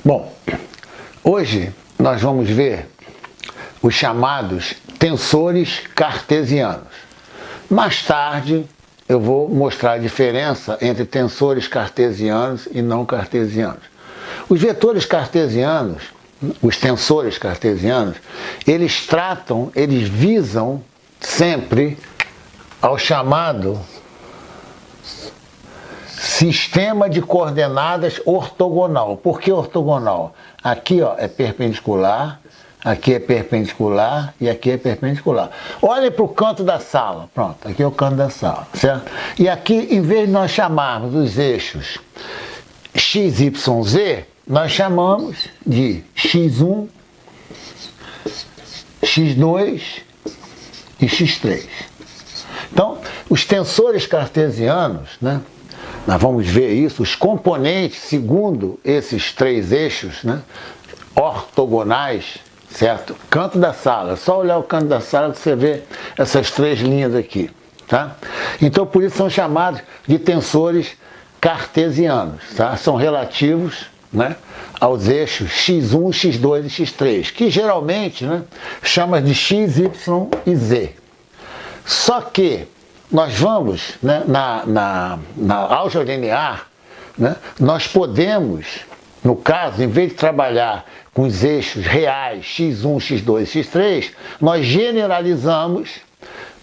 Bom, hoje nós vamos ver os chamados tensores cartesianos. Mais tarde eu vou mostrar a diferença entre tensores cartesianos e não cartesianos. Os vetores cartesianos, os tensores cartesianos, eles visam sempre ao chamado sistema de coordenadas ortogonal. Por que ortogonal? Aqui ó, é perpendicular, aqui é perpendicular e aqui é perpendicular. Olhem para o canto da sala. Pronto, aqui é o canto da sala, certo? E aqui, em vez de nós chamarmos os eixos x, y, z, nós chamamos de x1, x2 e x3. Então, os tensores cartesianos, né? Nós vamos ver isso, os componentes, segundo esses três eixos, né, ortogonais, certo? Canto da sala, é só olhar o canto da sala que você vê essas três linhas aqui, tá? Então, por isso são chamados de tensores cartesianos, tá? São relativos, né, aos eixos x1, x2 e x3, que geralmente, né, chama de x, y e z. Só que nós vamos, né, na álgebra linear, né, nós podemos, no caso, em vez de trabalhar com os eixos reais x1, x2 e x3, nós generalizamos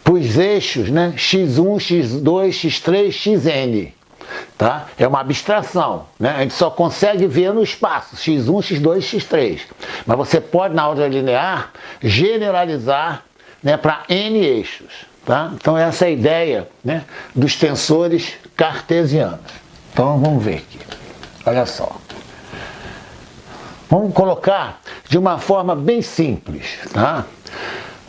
para os eixos, né, x1, x2, x3, xn. Tá? É uma abstração, né? A gente só consegue ver no espaço x1, x2 e x3. Mas você pode, na álgebra linear, generalizar, né, para n eixos. Tá? Então essa é a ideia, né, dos tensores cartesianos. Então vamos ver aqui. Olha só. Vamos colocar de uma forma bem simples. Tá?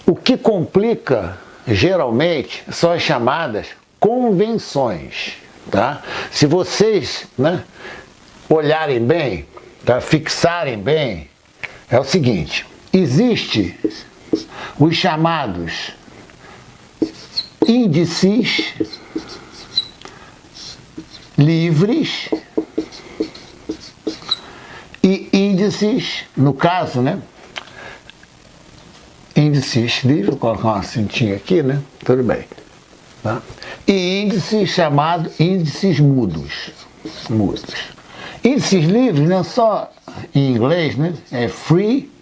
O que complica geralmente são as chamadas convenções. Tá? Se vocês, né, olharem bem, tá, fixarem bem, é o seguinte: existe os chamados índices livres e índices, no caso, né, índices livres, vou colocar uma cintinha aqui, né, tudo bem, tá? E índices chamados índices mudos. Índices livres não é só em inglês, né, é free,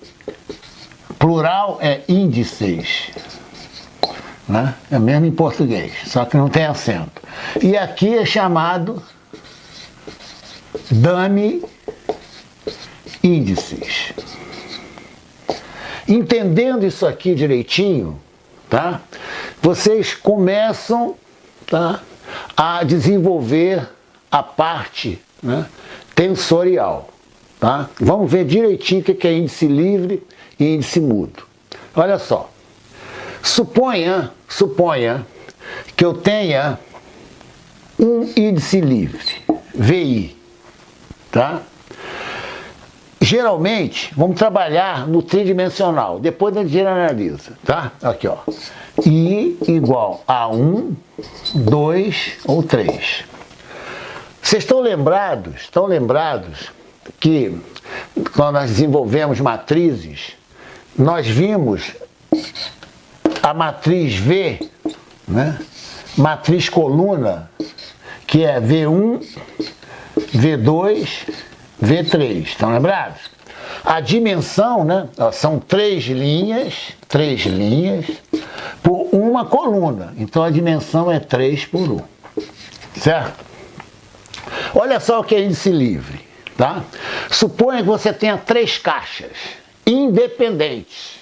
plural é índices. Né? É mesmo em português, só que não tem acento. E aqui é chamado dummy índices. Entendendo isso aqui direitinho, tá? Vocês começam, tá, a desenvolver a parte, né, tensorial. Tá? Vamos ver direitinho o que é índice livre e índice mudo. Olha só. Suponha que eu tenha um índice livre, VI, tá? Geralmente, vamos trabalhar no tridimensional, depois a gente generaliza, tá? Aqui, ó. I igual a 1, 2 ou 3. Vocês estão lembrados que quando nós desenvolvemos matrizes, nós vimos a matriz V, né, matriz coluna, que é V1, V2, V3, estão lembrados? A dimensão, né, são três linhas por uma coluna, então a dimensão é 3 por 1, certo? Olha só o que é índice livre, tá? Suponha que você tenha três caixas independentes,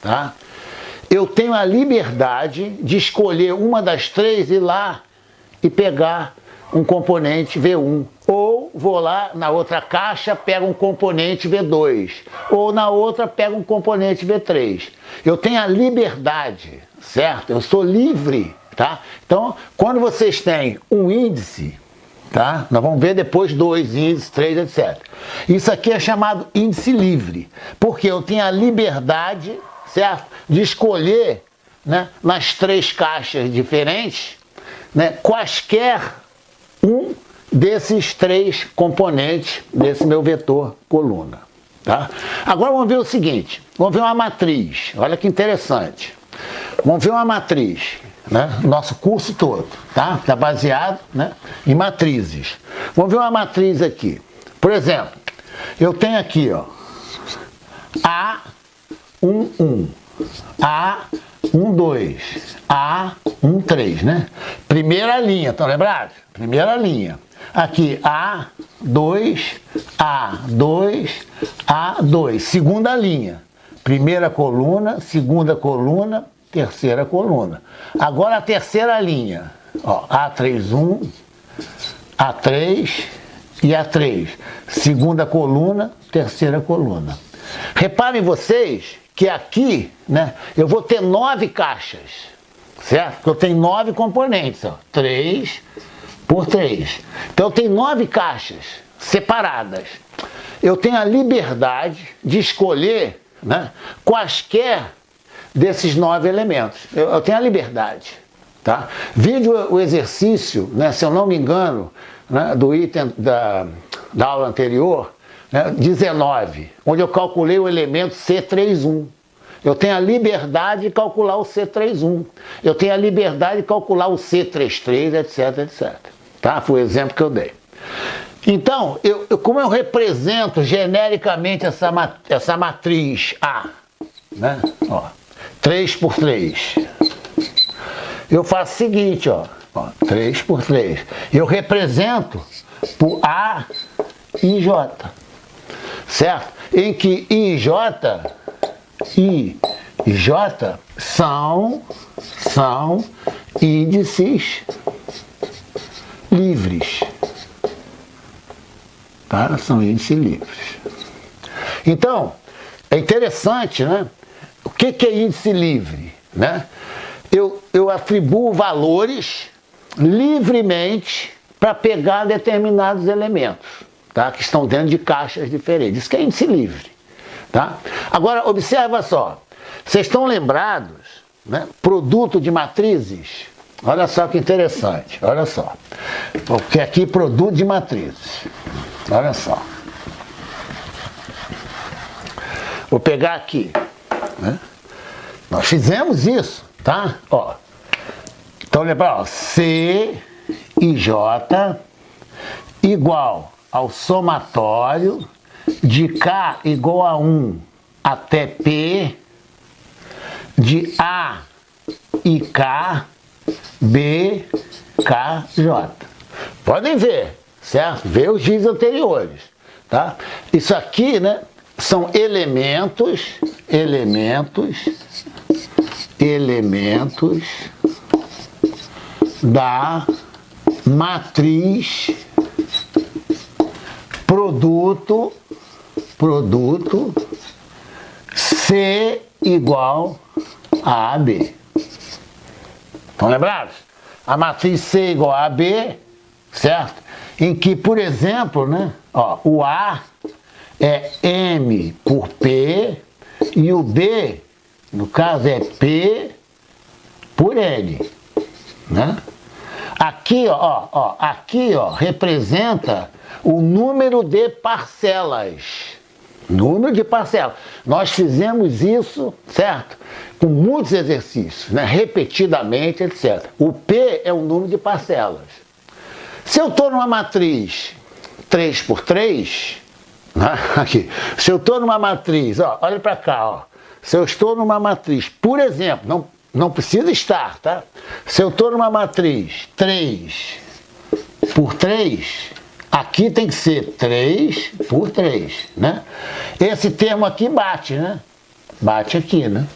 tá? Eu tenho a liberdade de escolher uma das três e ir lá e pegar um componente V1. Ou vou lá na outra caixa, pego um componente V2. Ou na outra, pego um componente V3. Eu tenho a liberdade, certo? Eu sou livre, tá? Então, quando vocês têm um índice, tá? Nós vamos ver depois 2 índices, 3, etc. Isso aqui é chamado índice livre, porque eu tenho a liberdade, certo, de escolher, né, nas três caixas diferentes, né, quaisquer um desses três componentes desse meu vetor coluna. Tá? Agora vamos ver o seguinte, vamos ver uma matriz, olha que interessante. Vamos ver uma matriz, né? Nosso curso todo, tá? Está baseado, né, em matrizes. Vamos ver uma matriz aqui. Por exemplo, eu tenho aqui, ó, A11, A12, A13, né? Primeira linha, estão lembrados? Primeira linha. Aqui, A2, A2, A2. Segunda linha. Primeira coluna, segunda coluna, terceira coluna. Agora a terceira linha. Ó, A31, A3 e A3. Segunda coluna, terceira coluna. Reparem vocês que aqui, né, eu vou ter 9 caixas, certo? Porque eu tenho 9 componentes, ó, 3 por 3. Então eu tenho 9 caixas separadas. Eu tenho a liberdade de escolher, né, quaisquer desses 9 elementos. Eu tenho a liberdade. Tá? Vide o exercício, né, se eu não me engano, né, do item da aula anterior, né, 19, onde eu calculei o elemento C31. Eu tenho a liberdade de calcular o C31. Eu tenho a liberdade de calcular o C33, etc, etc. Tá? Foi o exemplo que eu dei. Então, como eu represento genericamente essa matriz A, né? Ó, 3 por 3, eu faço o seguinte, ó, 3 por 3. Eu represento por A e J, certo? Em que I e J são índices livres. Tá? São índices livres. Então, é interessante, né? O que é índice livre? Né? Eu atribuo valores livremente para pegar determinados elementos, tá? Que estão dentro de caixas diferentes. Isso que é índice livre. Tá? Agora, observa só. Vocês estão lembrados, né? Produto de matrizes? Olha só que interessante. Olha só. Porque aqui produto de matrizes. Olha só. Vou pegar aqui, né? Nós fizemos isso, tá? Ó. Então lembra, ó, C e J igual ao somatório de K igual a 1 até P de A e K, B, K, J. Podem ver, certo? Vê os dias anteriores, tá? Isso aqui, né, são elementos da matriz produto C igual a AB. Estão lembrados? A matriz C igual a AB, certo? Em que, por exemplo, né, ó, o A é M por P e o B, no caso, é P por N, né? Aqui, aqui, ó, representa o número de parcelas. Número de parcelas. Nós fizemos isso, certo? Com muitos exercícios, né? Repetidamente, etc. O P é o número de parcelas. Se eu estou numa matriz 3 por 3, né? Aqui. Se eu estou numa matriz, ó, olha para cá, ó. Se eu estou numa matriz, por exemplo, não precisa estar, tá? Se eu estou numa matriz 3 por 3, aqui tem que ser 3 por 3, né? Esse termo aqui bate, né? Bate aqui, né?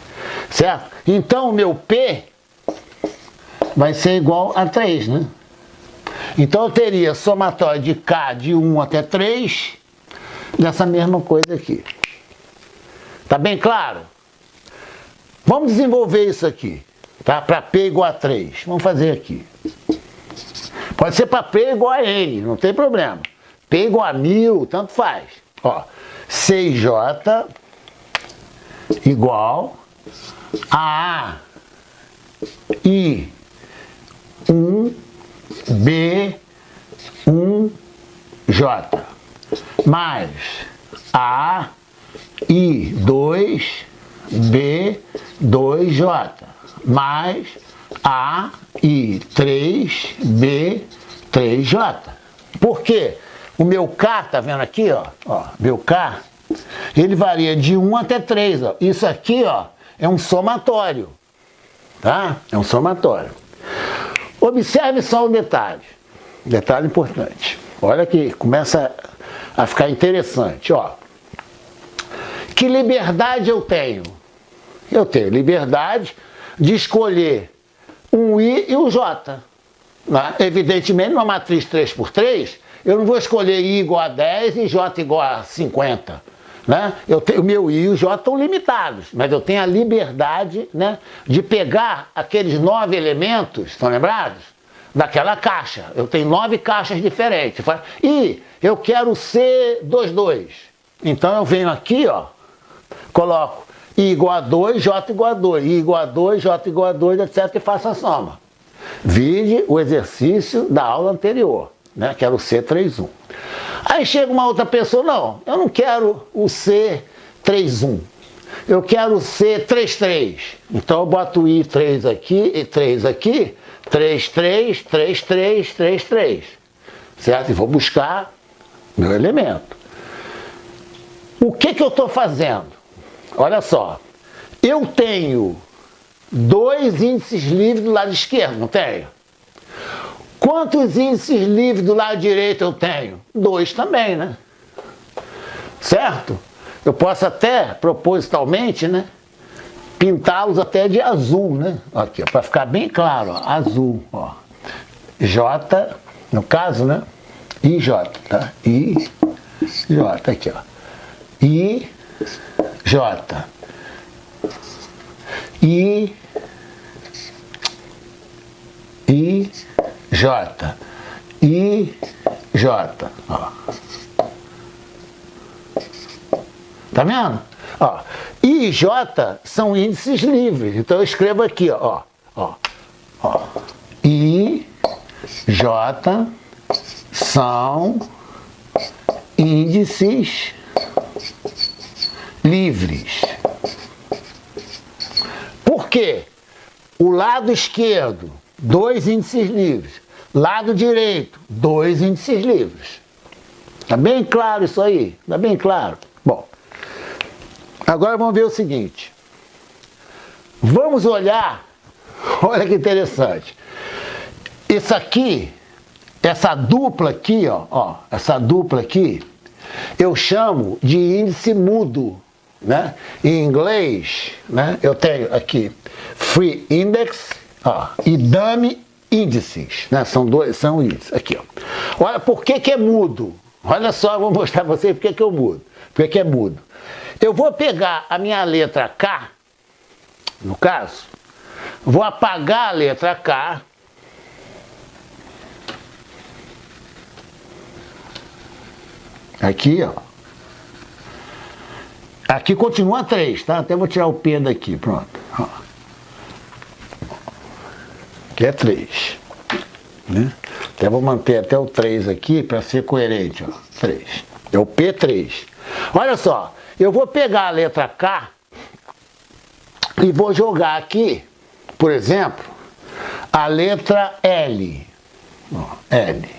Certo? Então, o meu P vai ser igual a 3, né? Então, eu teria somatório de K de 1 até 3, dessa mesma coisa aqui. Tá bem claro? Vamos desenvolver isso aqui, tá? Para P igual a 3. Vamos fazer aqui. Pode ser para P igual a N, não tem problema. P igual a 1000, tanto faz. Ó, CJ igual a I1, 1J mais A I 2B 2J mais A I 3B 3J. Por quê? O meu K, tá vendo aqui, ó? Meu K, ele varia de 1 até 3, ó. Isso aqui, ó, é um somatório, tá? É um somatório. Observe só um detalhe importante. Olha que começa a ficar interessante, ó. Que liberdade eu tenho? Eu tenho liberdade de escolher um I e um J. Né? Evidentemente, numa matriz 3x3, eu não vou escolher I igual a 10 e J igual a 50. Né? O meu I e o J estão limitados, mas eu tenho a liberdade, né, de pegar aqueles 9 elementos, estão lembrados? Daquela caixa. Eu tenho 9 caixas diferentes. E eu quero C22. Então eu venho aqui, ó, coloco I igual a 2, J igual a 2, I igual a 2, J igual a 2, etc. e faço a soma. Vide o exercício da aula anterior, né, que era o C31. Aí chega uma outra pessoa, não, eu não quero o C31, eu quero o C33. Então eu boto o I3 aqui, e 3 aqui, 3, 3, 3, 3, 3, 3. Certo? E vou buscar meu elemento. O que eu estou fazendo? Olha só, eu tenho 2 índices livres do lado esquerdo, não tenho? Quantos índices livres do lado direito eu tenho? 2 também, né? Certo? Eu posso até, propositalmente, né, pintá-los até de azul, né? Aqui, para ficar bem claro, ó, azul, ó. J, no caso, né? IJ, tá? IJ, aqui, ó. IJ. IJ, ó. Tá vendo? Ó, I e J são índices livres. Então eu escrevo aqui, ó. I, J são índices livres. Por quê? O lado esquerdo, 2 índices livres. Lado direito, 2 índices livres. Tá bem claro isso aí? Tá bem claro? Bom, agora vamos ver o seguinte. Vamos olhar, olha que interessante. Isso aqui, essa dupla aqui, ó, essa dupla aqui, eu chamo de índice mudo, né? Em inglês, né, eu tenho aqui free index, ó, e dummy índices, né? São índices, aqui, ó. Olha, por que é mudo? Olha só, eu vou mostrar para vocês por que eu mudo. Por que é mudo? Eu vou pegar a minha letra K, no caso, vou apagar a letra K, aqui, ó. Aqui continua 3, tá? Até vou tirar o P daqui, pronto. Ó. Aqui é 3. Né? Até vou manter até o 3 aqui para ser coerente, ó. 3. É o P3. Olha só, eu vou pegar a letra K e vou jogar aqui, por exemplo, a letra L. Ó, L.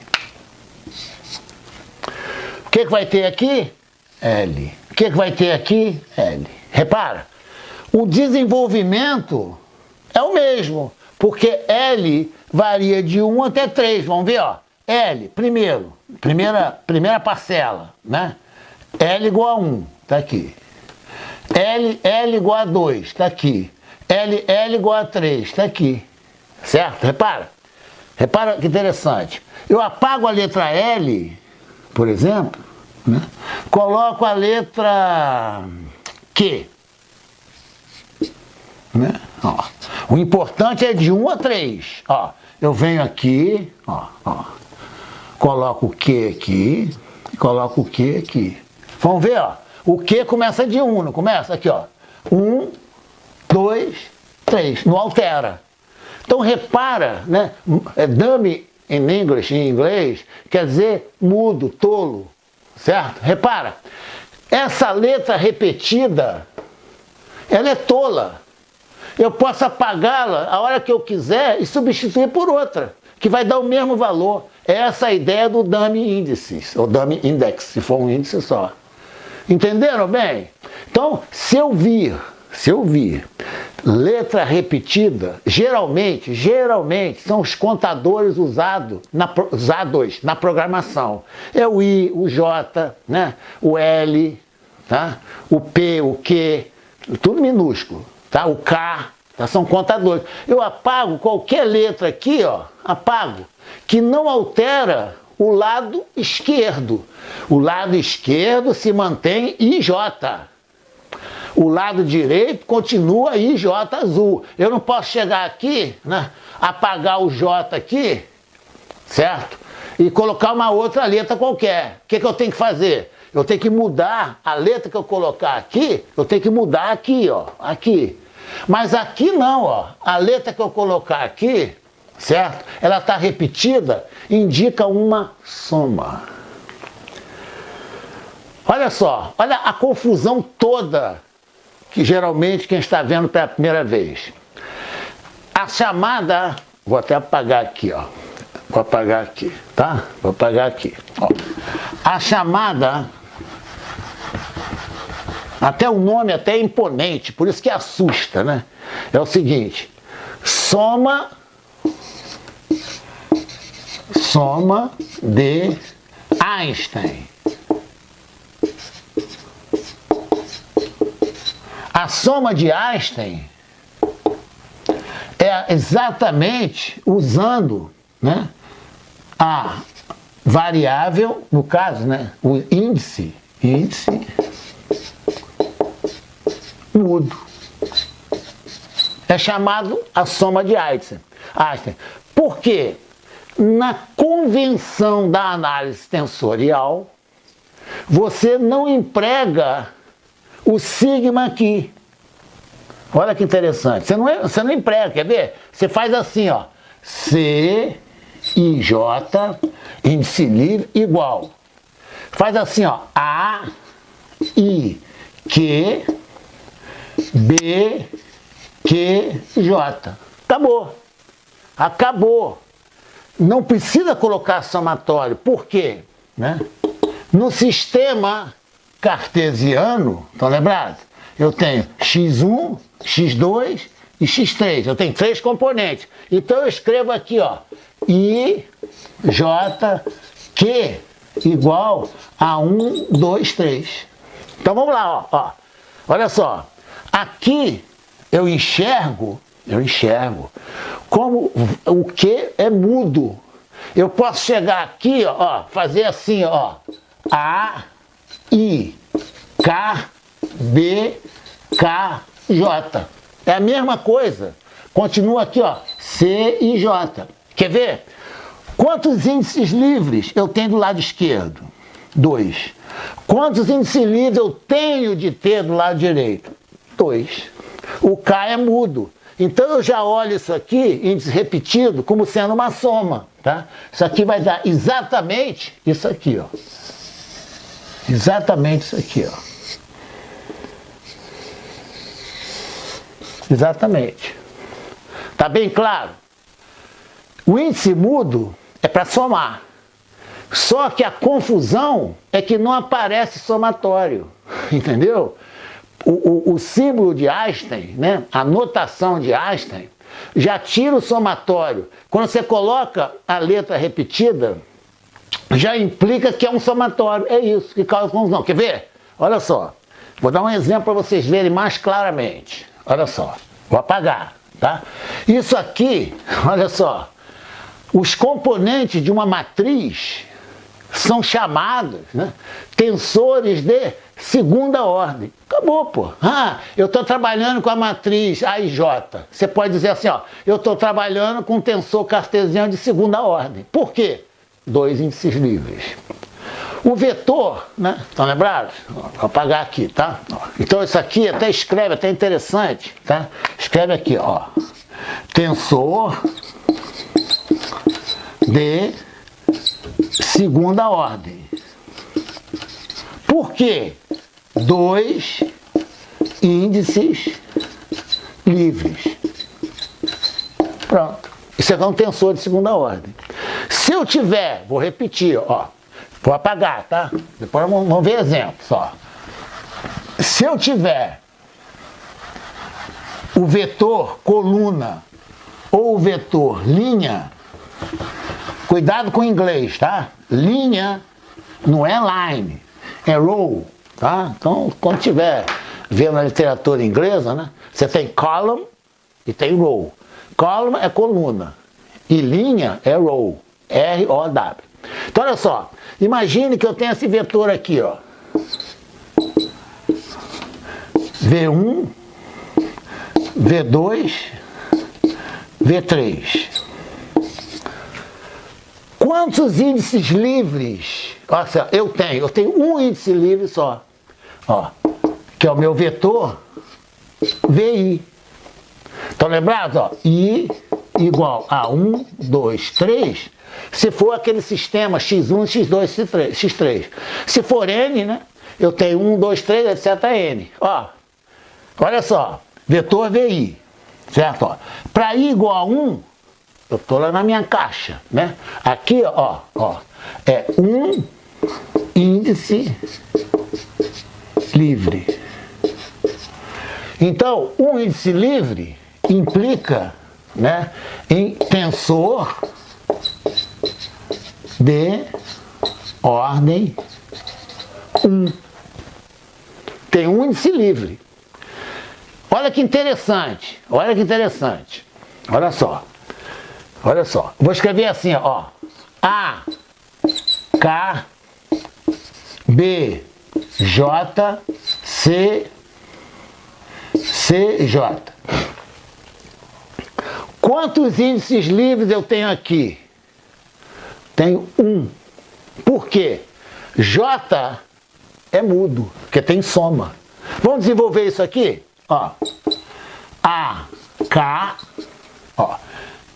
O que vai ter aqui? L. O que vai ter aqui? L. Repara, o desenvolvimento é o mesmo, porque L varia de 1 até 3. Vamos ver, ó. L, primeira parcela, né? L igual a 1, tá aqui. L igual a 2, tá aqui. L igual a 3, tá aqui. Certo? Repara. Repara que interessante. Eu apago a letra L, por exemplo, né? Coloco a letra Q. Né? Ó. O importante é de 1 a 3. Ó, eu venho aqui, ó, coloco o Q aqui, coloco o Q aqui. Vamos ver, ó. O Q começa de 1, não começa? Aqui, ó. 1, 2, 3. Não altera. Então repara, né? Dummy in English, em inglês, quer dizer mudo, tolo, certo? Repara, essa letra repetida, ela é tola. Eu posso apagá-la a hora que eu quiser e substituir por outra, que vai dar o mesmo valor. Essa é a ideia do dummy indices, ou dummy index, se for um índice só. Entenderam bem? Então, se eu vir letra repetida, geralmente são os contadores usados na programação. É o I, o J, né? O L, tá? O P, o Q, tudo minúsculo, tá? O K, tá? São contadores. Eu apago qualquer letra aqui, ó, apago, que não altera o lado esquerdo. O lado esquerdo se mantém IJ. O lado direito continua IJ azul. Eu não posso chegar aqui, né, apagar o J aqui, certo? E colocar uma outra letra qualquer. O que eu tenho que fazer? Eu tenho que mudar a letra que eu colocar aqui, eu tenho que mudar aqui, ó, aqui. Mas aqui não, ó. A letra que eu colocar aqui, certo? Ela está repetida, indica uma soma. Olha só, olha a confusão toda que geralmente quem está vendo pela primeira vez. A chamada, vou até apagar aqui, ó. Vou apagar aqui, tá? Vou apagar aqui. Ó. A chamada, até o nome até é imponente, por isso que assusta, né? É o seguinte, soma de Einstein. A soma de Einstein é exatamente usando, né, a variável, no caso, né, o índice mudo. É chamado a soma de Einstein. Por quê? Na convenção da análise tensorial, você não emprega o sigma aqui. Olha que interessante. Você não emprega, quer ver? Você faz assim, ó. C, I, J, índice livre, igual. Faz assim, ó. A, I, Q, B, Q, J. Acabou. Acabou. Não precisa colocar somatório. Por quê? Né? No sistema cartesiano, estão lembrados? Eu tenho x1, x2 e x3. Eu tenho 3 componentes. Então eu escrevo aqui, ó, I, J, Q igual a 1, 2, 3. Então vamos lá, ó. Olha só. Aqui eu enxergo como o Q é mudo. Eu posso chegar aqui, ó, fazer assim, ó, A, I, K, B, K, J. É a mesma coisa. Continua aqui, ó, C e J. Quer ver? Quantos índices livres eu tenho do lado esquerdo? 2. Quantos índices livres eu tenho de ter do lado direito? 2. O K é mudo. Então eu já olho isso aqui, índice repetido, como sendo uma soma, tá? Isso aqui vai dar exatamente isso aqui, ó. Exatamente isso aqui, ó. Exatamente. Tá bem claro? O índice mudo é para somar. Só que a confusão é que não aparece somatório. Entendeu? O símbolo de Einstein, né? A notação de Einstein, já tira o somatório. Quando você coloca a letra repetida, já implica que é um somatório. É isso que causa confusão. Quer ver? Olha só. Vou dar um exemplo para vocês verem mais claramente. Olha só. Vou apagar, tá? Isso aqui, olha só. Os componentes de uma matriz são chamados, né, tensores de segunda ordem. Acabou, pô. Eu estou trabalhando com a matriz A e J. Você pode dizer assim, ó, eu estou trabalhando com um tensor cartesiano de segunda ordem. Por quê? 2 índices livres. O vetor, né? Estão lembrados? Vou apagar aqui, tá? Então isso aqui até escreve, até interessante, tá? de segunda ordem. Por quê? 2 índices livres. Pronto. Isso aqui é um tensor de segunda ordem. Se eu tiver, vou repetir, ó, vou apagar, tá? Depois vamos ver exemplo só. Se eu tiver o vetor coluna ou o vetor linha, cuidado com o inglês, tá? Linha não é line, é row, tá? Então, quando tiver vendo a literatura inglesa, né? Você tem column e tem row. Column é coluna e linha é row, R-O-W. Então, olha só, imagine que eu tenho esse vetor aqui, ó. V1, V2, V3. Quantos índices livres? Olha, eu tenho um índice livre só, ó, que é o meu vetor VI. Estão lembrados? Ó, I igual a 1, 2, 3, se for aquele sistema X1, X2, X3. Se for N, né? Eu tenho 1, 2, 3, etc. N. Ó, olha só, vetor VI, certo? Para I igual a 1, eu estou lá na minha caixa, né? Aqui, ó, é um índice livre. Então, um índice livre implica, né, em tensor de ordem 1. Tem um índice livre. Olha que interessante, olha que interessante. Olha só. Olha só. Vou escrever assim, ó. A, K, B, J, C, C, J. Quantos índices livres eu tenho aqui? Tenho 1. Por quê? J é mudo, porque tem soma. Vamos desenvolver isso aqui? Ó. A, K, ó.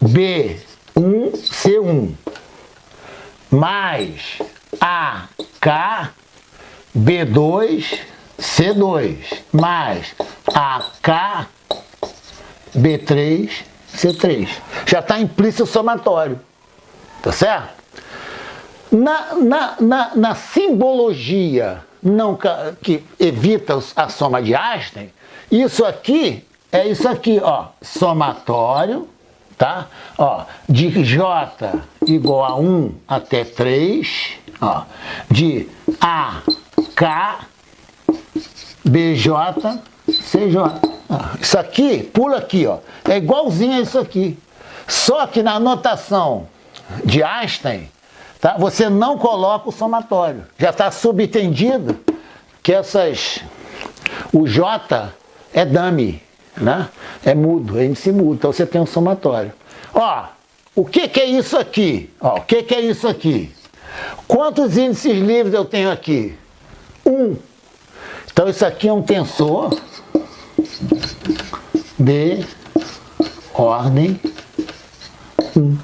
B1, C1, mais AK, B2, C2, mais AK, B3, C3. Já está implícito o somatório, tá certo? Na simbologia não, que evita a soma de Einstein, isso aqui é isso aqui, ó, somatório, tá? Ó, de J igual a 1 até 3, ó, de A, K, BJ, CJ. Isso aqui, pula aqui, ó, é igualzinho a isso aqui. Só que na notação de Einstein, tá, você não coloca o somatório. Já está subentendido que o J é dummy, né? É mudo, é índice mudo, então você tem um somatório. Ó, o que é isso aqui? Ó, o que é isso aqui? Quantos índices livres eu tenho aqui? 1. Então isso aqui é um tensor de ordem 1.